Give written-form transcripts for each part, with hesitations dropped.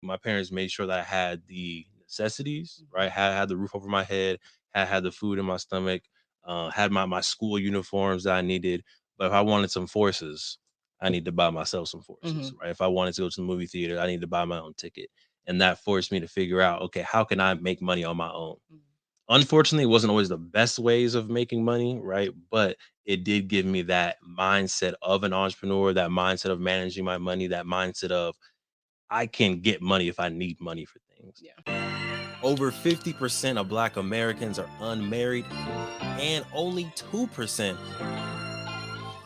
my parents made sure that I had the necessities, right? Had the roof over my head, had the food in my stomach, had my school uniforms that I needed. But if I wanted some forces, I need to buy myself some Mm-hmm. forces, right? If I wanted to go to the movie theater, I need to buy my own ticket. And that forced me to figure out, okay, how can I make money on my own? Unfortunately, it wasn't always the best ways of making money, right? But it did give me that mindset of an entrepreneur, that mindset of managing my money, that mindset of I can get money if I need money for things. Yeah. Over 50% of Black Americans are unmarried, and only 2%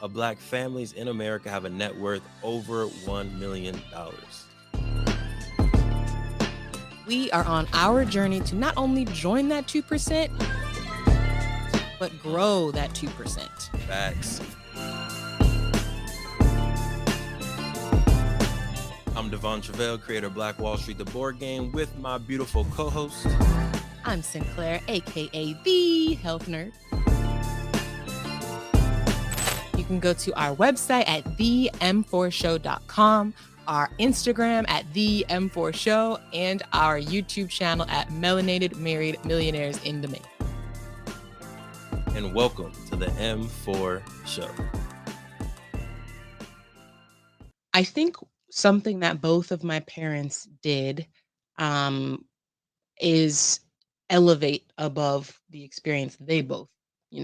of Black families in America have a net worth over $1 million. We are on our journey to not only join that 2%, but grow that 2%. Facts. I'm Devon Truvel, creator of Black Wall Street, the board game, with my beautiful co-host. I'm Sinclair, aka the Health Nerd. You can go to our website at them4show.com, our Instagram at them4show, and our YouTube channel at Melanated Married Millionaires in the Making. And welcome to the M4 Show. I think something that both of my parents did is elevate above the experience they both,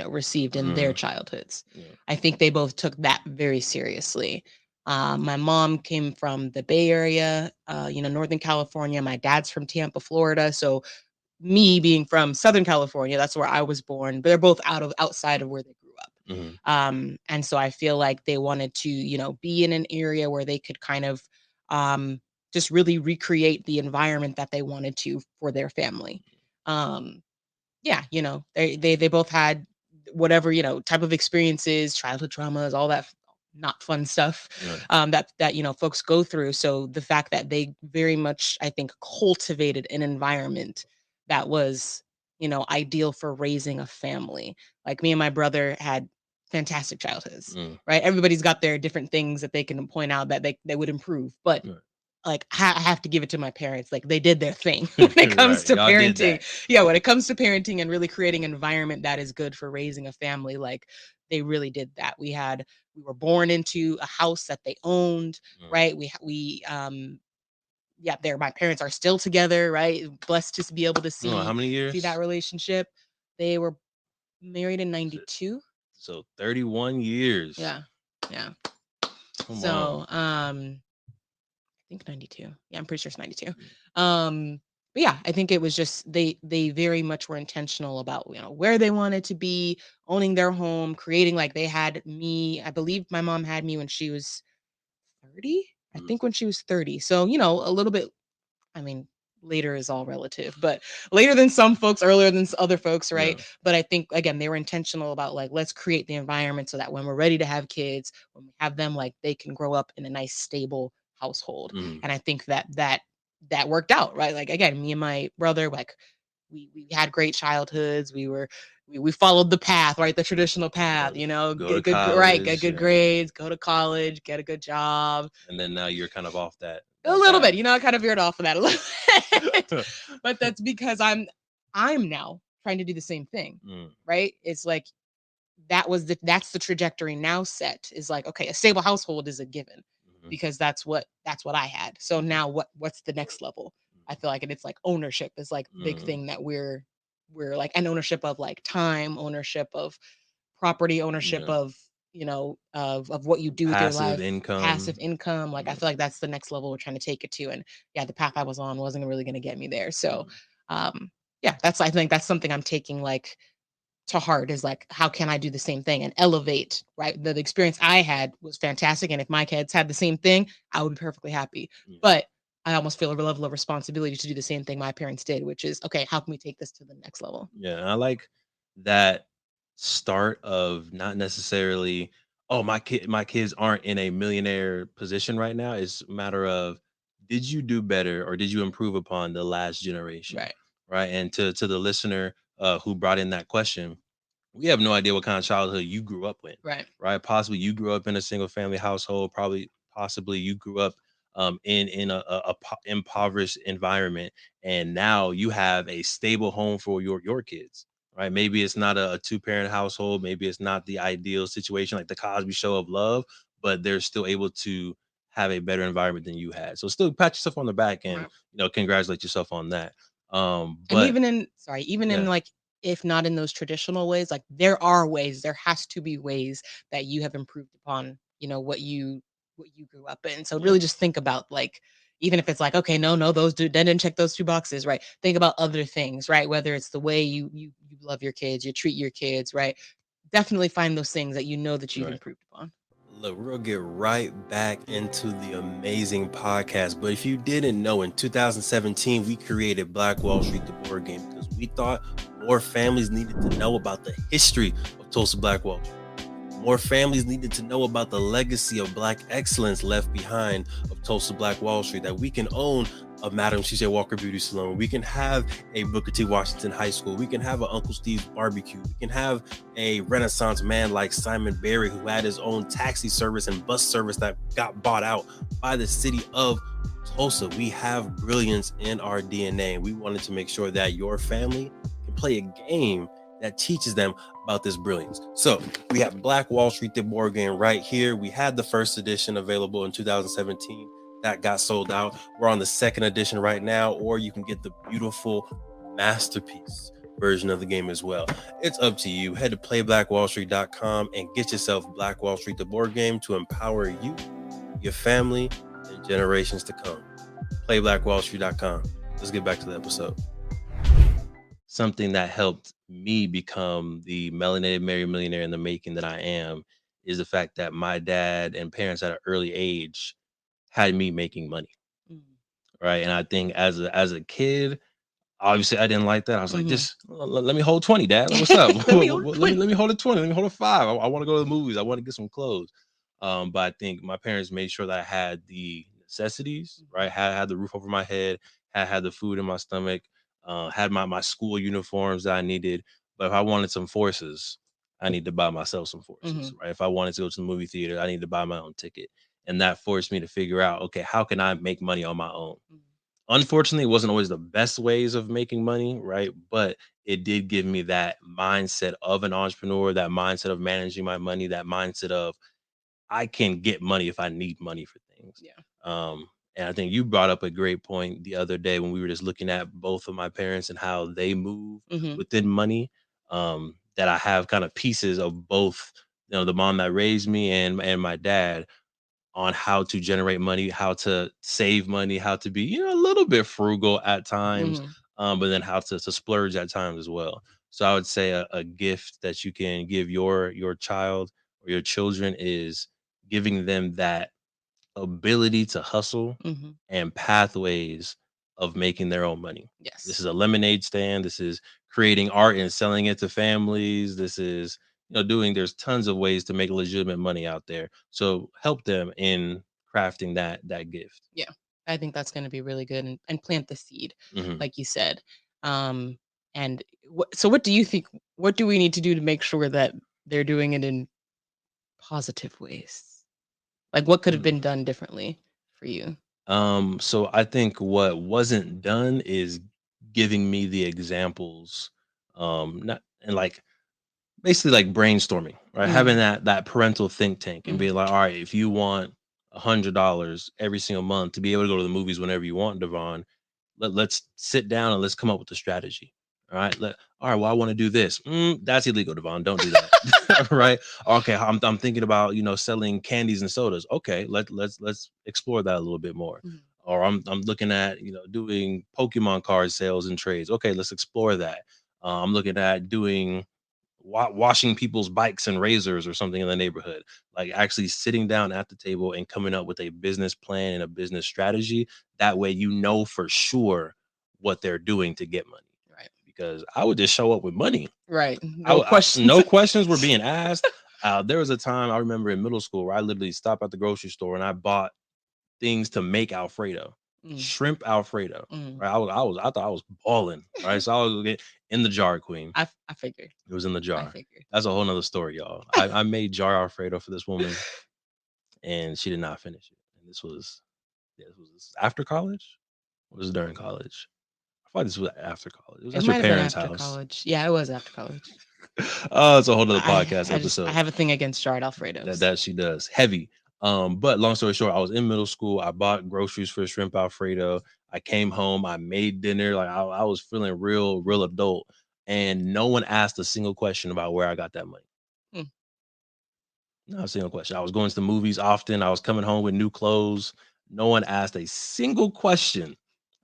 received in their childhoods. Yeah. I think they both took that very seriously. My mom came from the Bay Area, Northern California. My dad's from Tampa, Florida. So me being from Southern California, that's where I was born, but they're both outside of where they grew up. And so I feel like they wanted to, be in an area where they could kind of just really recreate the environment that they wanted to for their family. Yeah, they both had whatever, type of experiences, childhood traumas, all that not fun stuff that folks go through. So the fact that they very much, I think, cultivated an environment that was, ideal for raising a family. Like me and my brother had fantastic childhoods, right? Everybody's got their different things that they can point out that they would improve, but like I have to give it to my parents. Like they did their thing when it comes to parenting. Yeah, when it comes to parenting and really creating an environment that is good for raising a family, like they really did that. We were born into a house that they owned, right? Yeah, my parents are still together, right? Blessed to be able to see how many years? See that relationship. They were married in 92. So 31 years. Yeah. Come so on. I think 92. Yeah, I'm pretty sure it's 92. But yeah, I think it was just they very much were intentional about, where they wanted to be, owning their home, creating, like they had me. I believe my mom had me when she was 30. I think when she was 30. So, a little bit, I mean, later is all relative, but later than some folks, earlier than other folks, right? Yeah. But I think again, they were intentional about like, let's create the environment so that when we're ready to have kids, when we have them, like they can grow up in a nice, stable household. And I think that worked out, right? Like again, me and my brother, like we had great childhoods. We followed the path, right? The traditional path, go get to good, college, right? Get good grades, go to college, get a good job. And then now you're kind of off that. A little bit, I kind of veered off of that a little bit. But that's because I'm now trying to do the same thing, right? It's like that's the trajectory now set, is like, okay, a stable household is a given because that's what I had. So now what's the next level? I feel like, and it's like ownership is like the big thing that we're like, an ownership of like time, ownership of property, ownership of of what you do with your life, passive income. Like I feel like that's the next level we're trying to take it to. And yeah, the path I was on wasn't really going to get me there. So yeah, I think that's something I'm taking like to heart, is like, how can I do the same thing and elevate, right? The experience I had was fantastic. And if my kids had the same thing, I would be perfectly happy. But I almost feel a level of responsibility to do the same thing my parents did, which is, okay, how can we take this to the next level? Yeah, I like that start of not necessarily, oh, my kids aren't in a millionaire position right now. It's a matter of, did you do better or did you improve upon the last generation? Right. Right. And to the listener who brought in that question, we have no idea what kind of childhood you grew up with. Right. Right. Possibly you grew up in a single family household. Possibly you grew up in impoverished environment, and now you have a stable home for your kids. Right? Maybe it's not a two-parent household. Maybe it's not the ideal situation like the Cosby Show of love, but they're still able to have a better environment than you had. So still pat yourself on the back and Right. congratulate yourself on that. And But even in yeah, like, if not in those traditional ways, like there are ways, there has to be ways that you have improved upon, what you grew up in. So yeah, really just think about like, even if it's like, okay, no, that didn't check those two boxes, right? Think about other things, right? Whether it's the way you love your kids, you treat your kids, right? Definitely find those things that you know that you've right. improved upon. Look, we're gonna get right back into the amazing podcast. But if you didn't know, in 2017, we created Black Wall Street, the board game, because we thought more families needed to know about the history of Tulsa Black Wall Street. More families needed to know about the legacy of Black excellence left behind of Tulsa Black Wall Street, that we can own a Madam C.J. Walker Beauty Salon. We can have a Booker T. Washington High School. We can have an Uncle Steve's Barbecue. We can have a Renaissance man like Simon Berry, who had his own taxi service and bus service that got bought out by the city of Tulsa. We have brilliance in our DNA. We wanted to make sure that your family can play a game that teaches them about this brilliance. So we have Black Wall Street, the board game, right here. We had the first edition available in 2017 that got sold out. We're on the second edition right now, or you can get the beautiful masterpiece version of the game as well. It's up to you. Head to playblackwallstreet.com and get yourself Black Wall Street, the board game, to empower you, your family, and generations to come. Playblackwallstreet.com. Let's get back to the episode. Something that helped me become the melanated married millionaire in the making that I am is the fact that my dad and parents at an early age had me making money, Mhm. right? And I think as a kid, obviously I didn't like that. I was like, Mhm. just let me hold 20, Dad. Like, what's up? Let me hold let me 20. let me hold a 20. Let me hold a five. I want to go to the movies. I want to get some clothes. But I think my parents made sure that I had the necessities, right? Had the roof over my head, had the food in my stomach, had my school uniforms that I needed. But if I wanted some forces, I need to buy myself some forces, Mhm. right? If I wanted to go to the movie theater, I need to buy my own ticket. And that forced me to figure out, okay, how can I make money on my own? Mhm. Unfortunately, it wasn't always the best ways of making money, right? But it did give me that mindset of an entrepreneur, that mindset of managing my money, that mindset of I can get money if I need money for things. Yeah. And I think you brought up a great point the other day when we were just looking at both of my parents and how they move Mhm. within money. That I have kind of pieces of both, the mom that raised me and my dad, on how to generate money, how to save money, how to be, a little bit frugal at times, Mhm. but then how to splurge at times as well. So I would say a gift that you can give your child or your children is giving them that ability to hustle Mhm. and pathways of making their own money. This Yes. is a lemonade stand. This is creating art and selling it to families. This is, doing, there's tons of ways to make legitimate money out there. So help them in crafting that gift. Yeah. I think that's gonna be really good, and plant the seed, Hmm. like you said. Um, and what do you think, what do we need to do to make sure that they're doing it in positive ways? Like, what could have been done differently for you? So I think what wasn't done is giving me the examples, not and like basically like brainstorming, right? Having Mm, that parental think tank and being mhm, like, all right, if you want $100 every single month to be able to go to the movies whenever you want, Devon, let's sit down and let's come up with a strategy. All right, well, I want to do this. That's illegal, Devon. Don't do that. Right? Okay, I'm thinking about selling candies and sodas. Okay, let's explore that a little bit more. mhm, Or I'm looking at doing Pokemon card sales and trades. Okay, let's explore that. I'm looking at doing washing people's bikes and razors or something in the neighborhood, like actually sitting down at the table and coming up with a business plan and a business strategy. That way for sure what they're doing to get money, right, because I would just show up with money. right, no questions. No questions were being asked. There was a time I remember in middle school where I literally stopped at the grocery store and I bought things to make Alfredo, Mm, shrimp Alfredo. mm. Right, I thought I was balling. Right, so I was get in the jar, queen. I figured, It was in the I jar. figured. That's a whole nother story, y'all. I made jar Alfredo for this woman, and she did not finish it. And this was Was this after college? Or was it during college? I thought this was after college. It was It at your might have been parents' after house. college. Yeah, it was after college. Oh, it's a whole other I podcast I just I episode. have a thing against jarred Alfredos. That she does. Heavy. But long story short, I was in middle school. I bought groceries for shrimp Alfredo. I came home. I made dinner. Like I was feeling real adult. And no one asked a single question about where I got that money. Hmm. Not a single question. I was going to the movies often. I was coming home with new clothes. No one asked a single question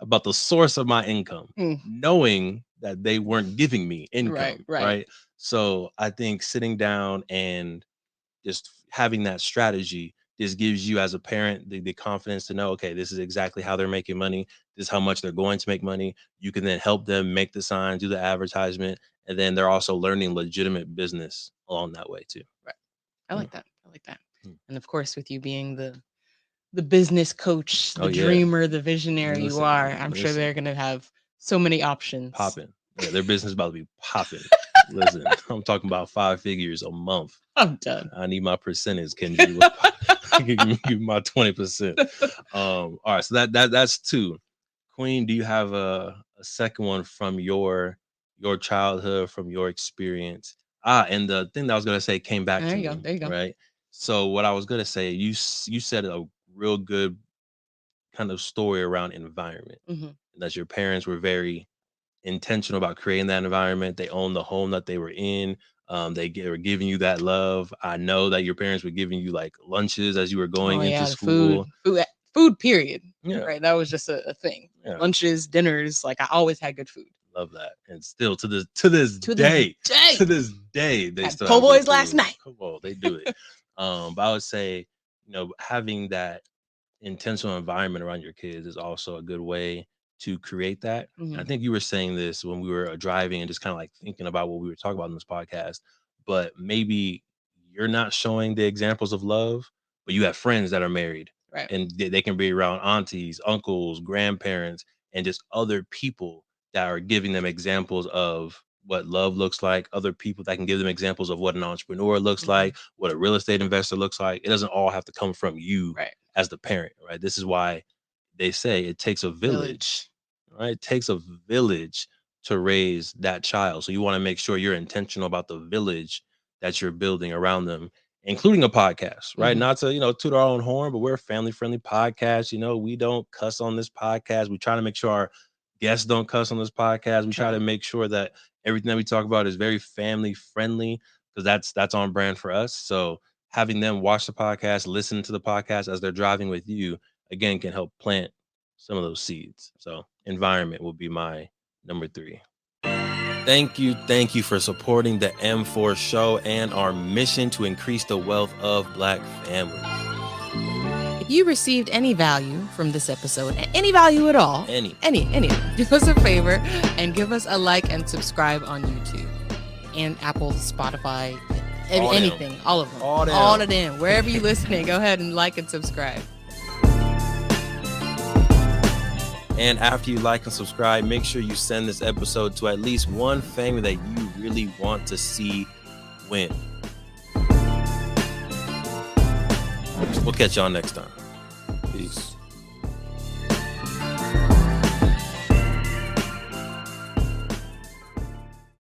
about the source of my income, knowing that they weren't giving me income. Right. So I think sitting down and just having that strategy just gives you as a parent the confidence to know, okay, this is exactly how they're making money. This is how much they're going to make money. You can then help them make the signs, do the advertisement, and then they're also learning legitimate business along that way too. Right. I like that. I like that. And of course, with you being the business coach, the dreamer, the visionary you are, I'm sure they're gonna have so many options. Popping. Yeah, their business about to be popping. Listen, I'm talking about 5 figures a month. I'm done. I need my percentage, Kenji. Give me my 20%. All right, so that's 2. Queen, do you have a second one from your childhood, from your experience? And the thing that I was gonna say came back to me. There you go. Right. So what I was gonna say, you said a real good kind of story around environment. That your parents were very intentional about creating that environment. They owned the home that they were in. They were giving you that love. I know that your parents were giving you like lunches as you were going into school. Food, period. Yeah. Right. That was just a thing. Yeah. Lunches, dinners. Like I always had good food. Love that. And still to this day, they had still po' have good boys food. last night. Come on, they do it. But I would say, having that intentional environment around your kids is also a good way to create that. And I think you were saying this when we were driving and just kind of like thinking about what we were talking about in this podcast. But maybe you're not showing the examples of love, but you have friends that are married, right? And they can be around aunties, uncles, grandparents, and just other people that are giving them examples of what love looks like, other people that can give them examples of what an entrepreneur looks like, what a real estate investor looks like. It doesn't all have to come from you as the parent, right? This is why they say it takes a village, right? It takes a village to raise that child. So you want to make sure you're intentional about the village that you're building around them, including a podcast, right? Not to, toot our own horn, but we're a family-friendly podcast. We don't cuss on this podcast. We try to make sure our guests don't cuss on this podcast. We try to make sure that everything that we talk about is very family-friendly because that's on brand for us. So having them watch the podcast, listen to the podcast as they're driving with you, again, can help plant some of those seeds. So environment will be my number 3. Thank you for supporting the M4 show and our mission to increase the wealth of Black families. If you received any value from this episode, any value at all, any, do us a favor and give us a like and subscribe on YouTube and Apple, Spotify, anything, all of them, all of them, wherever you're listening, go ahead and like and subscribe. And after you like and subscribe, make sure you send this episode to at least one family that you really want to see win. We'll catch y'all next time. Peace.